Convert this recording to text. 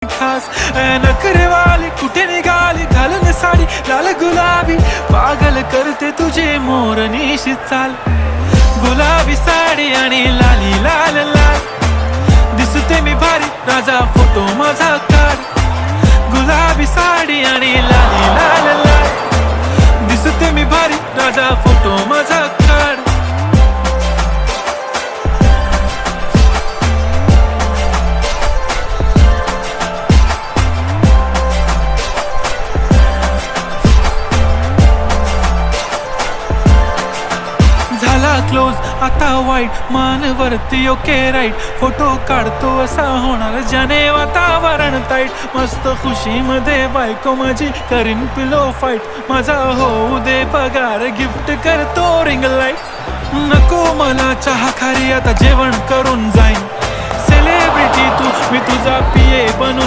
खास नखरेवाली कुठे निघाली घालून साडी लाल गुलाबी पागल करते तुझे मोरनीशी चाल गुलाबी साडी आणि लाली लाल लाल दिसते मी भारी राजा फोटो माझा काढ गुलाबी साडी आणि लाली लाल लाल दिसते मी भारी राजा फोटो माझा काढ झाला क्लोज आता वाईट मानवरती ओके राईट फोटो काढतो असा होणार ज्याने वातावरण ताईट मस्त खुशी मध्ये बायको माझी करीन पिलो फाईट माझा होऊ दे पगार गिफ्ट करतो रिंग लाईट नको मला चहा खारी आता जेवण करून जाईन सेलिब्रिटी तू मी तुझा पिये बनून